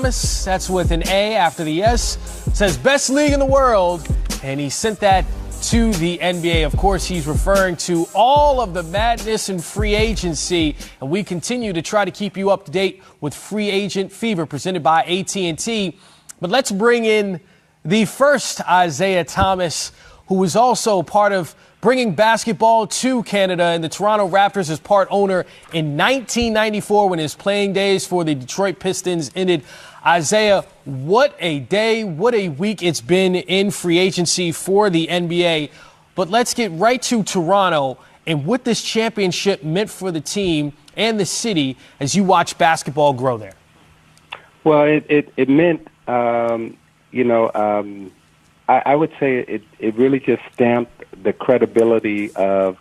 That's with an A after the S. It says best league in the world, and he sent that to the NBA. Of course, he's referring to all of the madness in free agency, and we continue to try to keep you up to date with Free Agent Fever presented by AT&T. But let's bring in the first Isiah Thomas, who was also part of bringing basketball to Canada and the Toronto Raptors as part owner in 1994 when his playing days for the Detroit Pistons ended. Isiah, what a day, what a week it's been in free agency for the NBA. But let's get right to Toronto and what this championship meant for the team and the city as you watch basketball grow there. Well, it meant, I would say it really just stamped the credibility of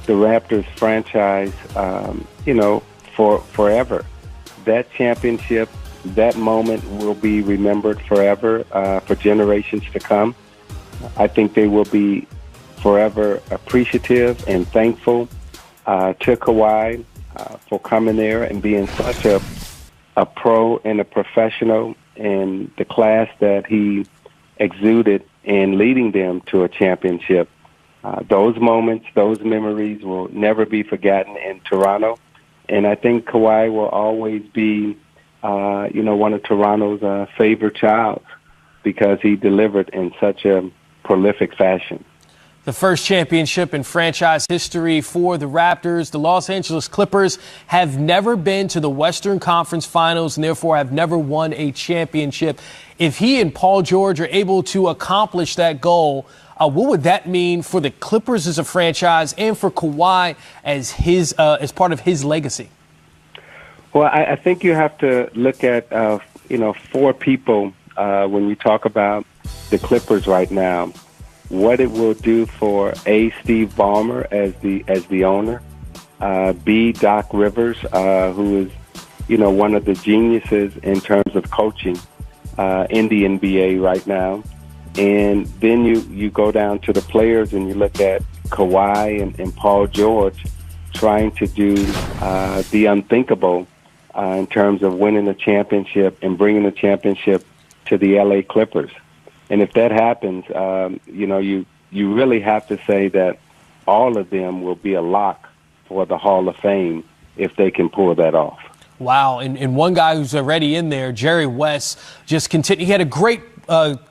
the Raptors franchise, for forever. That championship, that moment will be remembered forever for generations to come. I think they will be forever appreciative and thankful to Kawhi for coming there and being such a pro and a professional in the class that he exuded and leading them to a championship. Those moments, those memories will never be forgotten in Toronto. And I think Kawhi will always be, one of Toronto's favorite childs because he delivered in such a prolific fashion. The first championship in franchise history for the Raptors. The Los Angeles Clippers have never been to the Western Conference Finals and therefore have never won a championship. If he and Paul George are able to accomplish that goal, what would that mean for the Clippers as a franchise and for Kawhi as part of his legacy? Well, I think you have to look at, four people when you talk about the Clippers right now. What it will do for A, Steve Ballmer as the owner, B, Doc Rivers, who is, one of the geniuses in terms of coaching in the NBA right now. And then you go down to the players and you look at Kawhi and Paul George trying to do the unthinkable in terms of winning a championship and bringing a championship to the LA Clippers. And if that happens, you really have to say that all of them will be a lock for the Hall of Fame if they can pull that off. Wow. And one guy who's already in there, Jerry West, just continued. He had a great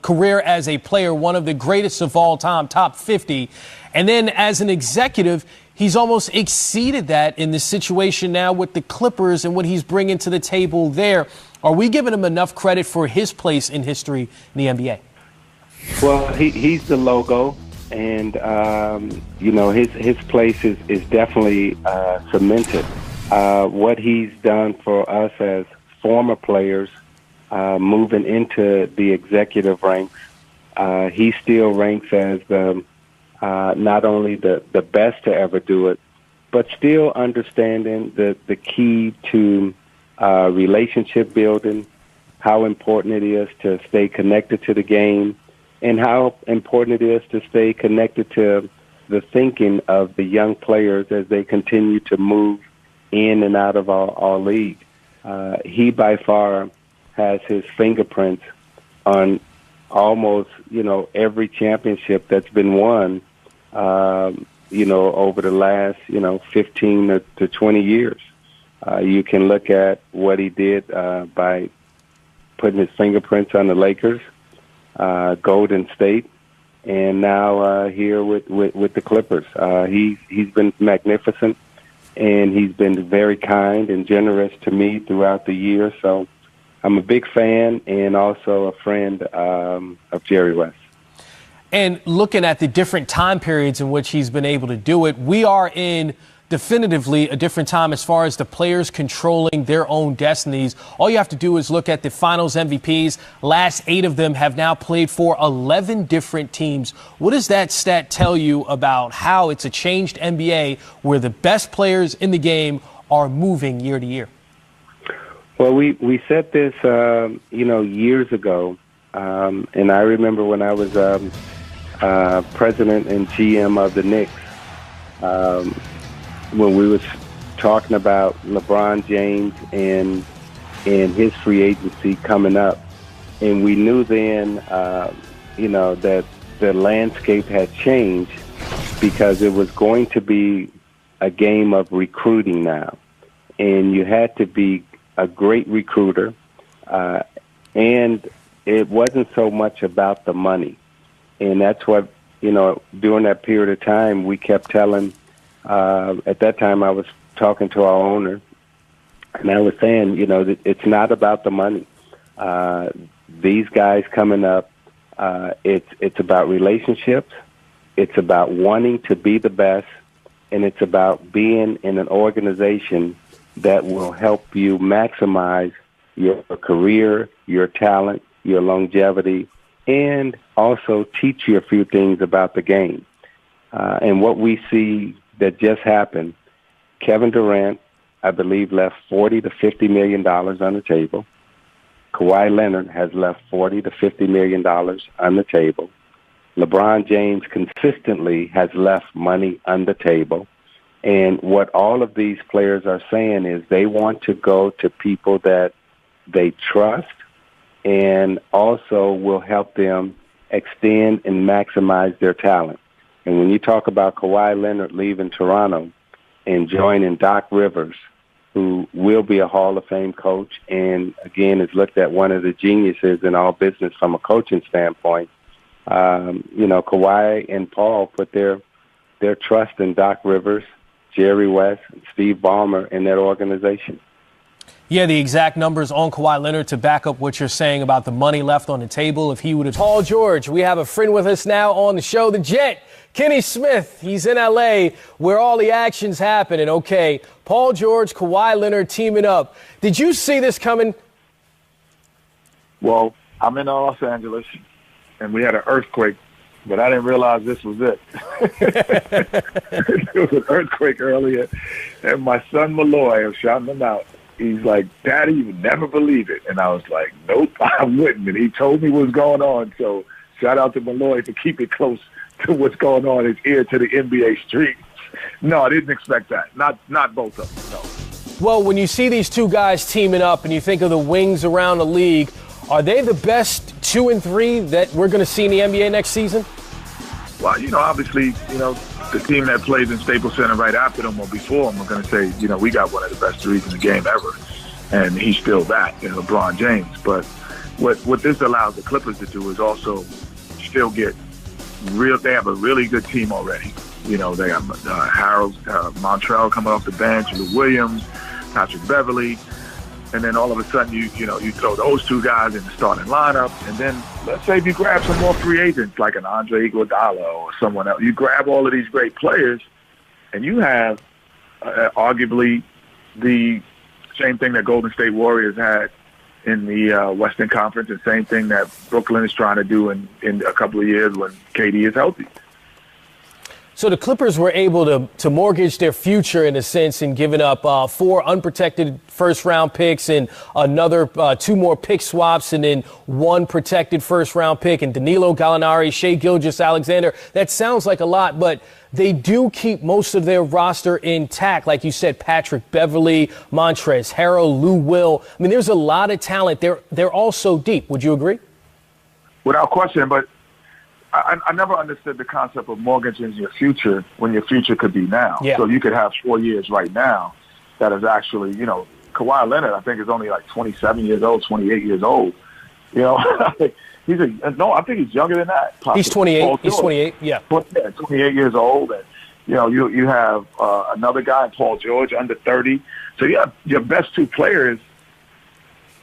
career as a player, one of the greatest of all time, top 50. And then as an executive, he's almost exceeded that in this situation now with the Clippers and what he's bringing to the table there. Are we giving him enough credit for his place in history in the NBA? Well, he's the logo, and his place is definitely cemented. What he's done for us as former players, moving into the executive ranks, he still ranks as not only the best to ever do it, but still understanding the key to relationship building, how important it is to stay connected to the game, and how important it is to stay connected to the thinking of the young players as they continue to move in and out of our league. He by far has his fingerprints on almost, every championship that's been won, over the last, 15 to 20 years. You can look at what he did by putting his fingerprints on the Lakers, Golden State, and now here with the Clippers. He's been magnificent, and he's been very kind and generous to me throughout the year. So I'm a big fan and also a friend of Jerry West. And looking at the different time periods in which he's been able to do it, we are in definitively a different time as far as the players controlling their own destinies. All you have to do is look at the finals MVPs. Last 8 of them have now played for 11 different teams. What does that stat tell you about how it's a changed NBA where the best players in the game are moving year to year? Well, we said this, years ago, and I remember when I was president and GM of the Knicks, when we was talking about LeBron James and in his free agency coming up. And we knew then, that the landscape had changed because it was going to be a game of recruiting now. And you had to be a great recruiter. And it wasn't so much about the money. And that's what, during that period of time, we kept telling, at that time I was talking to our owner, and I was saying, that it's not about the money. These guys coming up, it's about relationships, it's about wanting to be the best, and it's about being in an organization that will help you maximize your career, your talent, your longevity, and also teach you a few things about the game. And what we see that just happened, Kevin Durant, I believe, left $40 to $50 million on the table. Kawhi Leonard has left $40 to $50 million on the table. LeBron James consistently has left money on the table. And what all of these players are saying is they want to go to people that they trust and also will help them extend and maximize their talent. And when you talk about Kawhi Leonard leaving Toronto and joining Doc Rivers, who will be a Hall of Fame coach and, again, is looked at one of the geniuses in all business from a coaching standpoint, Kawhi and Paul put their trust in Doc Rivers, Jerry West, and Steve Ballmer in that organization. Yeah, the exact numbers on Kawhi Leonard to back up what you're saying about the money left on the table. If he would have... Paul George, we have a friend with us now on the show, the Jet, Kenny Smith. He's in L.A. where all the action's happening. Okay, Paul George, Kawhi Leonard teaming up. Did you see this coming? Well, I'm in Los Angeles, and we had an earthquake, but I didn't realize this was it. There was an earthquake earlier, and my son Malloy, I was shouting him out. He's like, Daddy, you would never believe it. And I was like, nope, I wouldn't. And he told me what's going on. So shout out to Malloy for keeping close to what's going on, his ear to the NBA streets. No, I didn't expect that. Not both of them, no. Well, when you see these two guys teaming up and you think of the wings around the league, are they the best 2 and 3 that we're going to see in the NBA next season? Well, obviously, the team that plays in Staples Center right after them or before them are going to say, we got one of the best threes in the game ever. And he's still that, LeBron James. But what this allows the Clippers to do is also still get they have a really good team already. They got Harold, Montrell coming off the bench, Lou Williams, Patrick Beverly. And then all of a sudden, you throw those two guys in the starting lineup. And then let's say if you grab some more free agents like an Andre Iguodala or someone else. You grab all of these great players, and you have arguably the same thing that Golden State Warriors had in the Western Conference, and same thing that Brooklyn is trying to do in a couple of years when KD is healthy. So the Clippers were able to mortgage their future, in a sense, in giving up 4 unprotected first-round picks and another 2 more pick swaps and then 1 protected first-round pick and Danilo Gallinari, Shai Gilgeous-Alexander. That sounds like a lot, but they do keep most of their roster intact. Like you said, Patrick Beverly, Montrezl Harrell, Lou Will. I mean, there's a lot of talent. They're all so deep. Would you agree? Without question, but I never understood the concept of mortgaging your future when your future could be now. Yeah. So you could have 4 years right now that is actually, Kawhi Leonard, I think, is only like 27 years old, 28 years old. I think he's younger than that. Possibly. He's 28. He's 28, yeah. 28 years old. And, you have another guy, Paul George, under 30. So you have your best 2 players,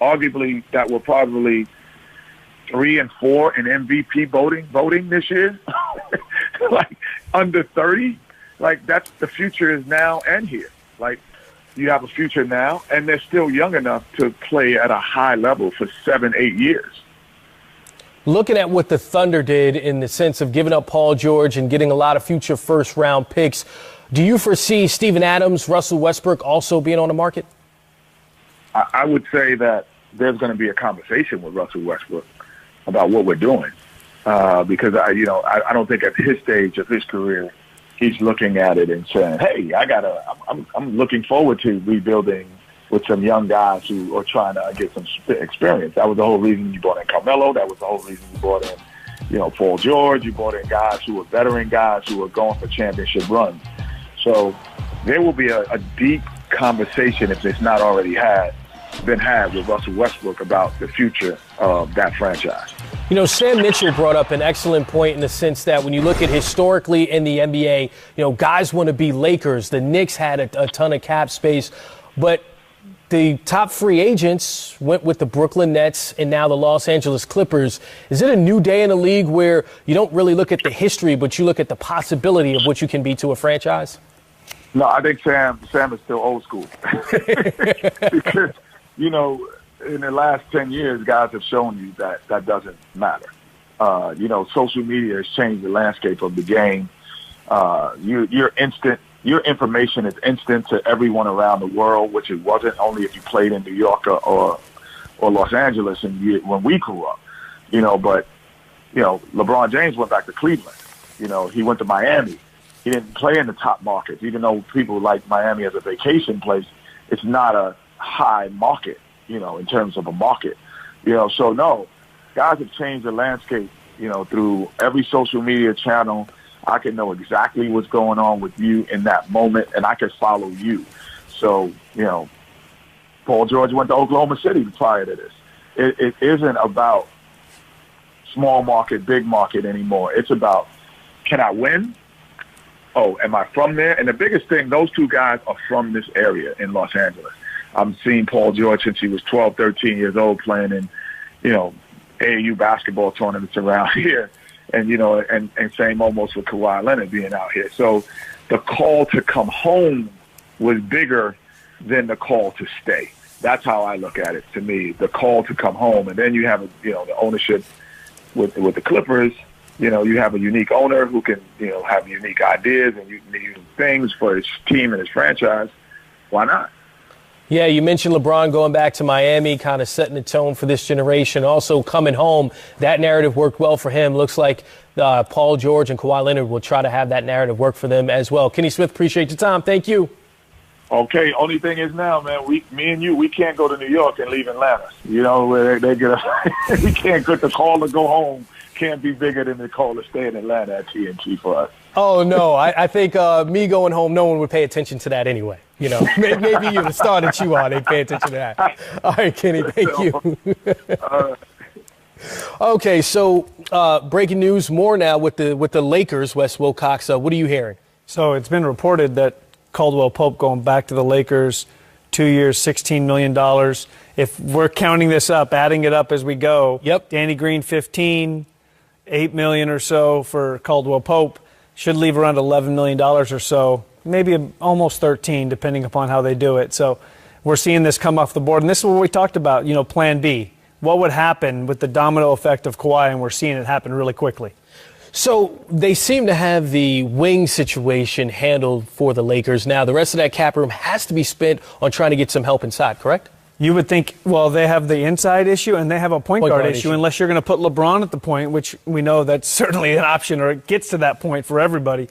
arguably, that will probably 3 and 4 in MVP voting this year, like under 30, like that's the future is now and here. Like you have a future now, and they're still young enough to play at a high level for 7-8 years. Looking at what the Thunder did in the sense of giving up Paul George and getting a lot of future first-round picks, do you foresee Steven Adams, Russell Westbrook also being on the market? I would say that there's going to be a conversation with Russell Westbrook about what we're doing, because I don't think at his stage of his career he's looking at it and saying, "Hey, I'm looking forward to rebuilding with some young guys who are trying to get some experience. That was the whole reason you brought in Carmelo. That was the whole reason you brought in, Paul George. You brought in guys who were veteran guys who were going for championship runs. So there will be a deep conversation, if it's not already been had with Russell Westbrook about the future of that franchise. Sam Mitchell brought up an excellent point in the sense that when you look at historically in the NBA, guys want to be Lakers. The Knicks had a ton of cap space, but the top free agents went with the Brooklyn Nets and now the Los Angeles Clippers. Is it a new day in the league where you don't really look at the history, but you look at the possibility of what you can be to a franchise? No, I think Sam is still old school. Because, in the last 10 years, guys have shown you that doesn't matter. Social media has changed the landscape of the game. Your information is instant to everyone around the world, which it wasn't only if you played in New York or Los Angeles when we grew up. But LeBron James went back to Cleveland. He went to Miami. He didn't play in the top markets, even though people like Miami as a vacation place. It's not a high market, in terms of a market. So no, guys have changed the landscape, through every social media channel. I can know exactly what's going on with you in that moment, and I can follow you. So, Paul George went to Oklahoma City prior to this. It isn't about small market, big market anymore. It's about, can I win? Oh, am I from there? And the biggest thing, those two guys are from this area in Los Angeles. I've seen Paul George since he was 12, 13 years old playing in, AAU basketball tournaments around here. And, and same almost with Kawhi Leonard being out here. So the call to come home was bigger than the call to stay. That's how I look at it, to me, the call to come home. And then you have, the ownership with the Clippers. You have a unique owner who can, have unique ideas and unique things for his team and his franchise. Why not? Yeah, you mentioned LeBron going back to Miami, kind of setting the tone for this generation. Also coming home, that narrative worked well for him. Looks like Paul George and Kawhi Leonard will try to have that narrative work for them as well. Kenny Smith, appreciate your time. Thank you. Okay, only thing is now, man, me and you, we can't go to New York and leave Atlanta. Where they get we can't get the call to go home. Can't be bigger than the call to stay in Atlanta at TNT for us. Oh, no. I think me going home, no one would pay attention to that anyway. Maybe you, the star that you are, they'd pay attention to that. All right, Kenny, thank you. Okay, so breaking news more now with the Lakers, Wes Wilcox. What are you hearing? So it's been reported that Caldwell Pope going back to the Lakers, 2 years, $16 million. If we're counting this up, adding it up as we go, yep. Danny Green, 15, $8 million or so for Caldwell Pope. Should leave around $11 million or so, maybe almost 13, depending upon how they do it. So we're seeing this come off the board. And this is what we talked about, plan B. What would happen with the domino effect of Kawhi, and we're seeing it happen really quickly. So they seem to have the wing situation handled for the Lakers. Now, the rest of that cap room has to be spent on trying to get some help inside, correct? You would think, well, they have the inside issue and they have a point guard issue, unless you're going to put LeBron at the point, which we know that's certainly an option, or it gets to that point for everybody.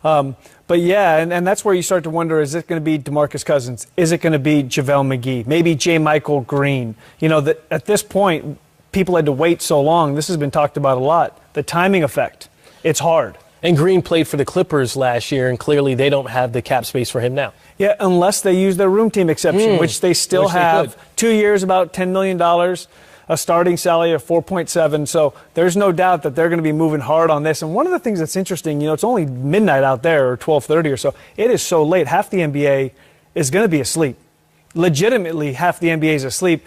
But, yeah, and that's where you start to wonder, is it going to be DeMarcus Cousins? Is it going to be JaVale McGee? Maybe J. Michael Green? That at this point, people had to wait so long. This has been talked about a lot. The timing effect. It's hard. And Green played for the Clippers last year, and clearly they don't have the cap space for him now. Yeah, unless they use their room team exception, which they still have. 2 years, about $10 million, a starting salary of 4.7. So there's no doubt that they're going to be moving hard on this. And one of the things that's interesting, it's only midnight out there, or 12:30 or so. It is so late. Half the NBA is going to be asleep. Legitimately, half the NBA is asleep.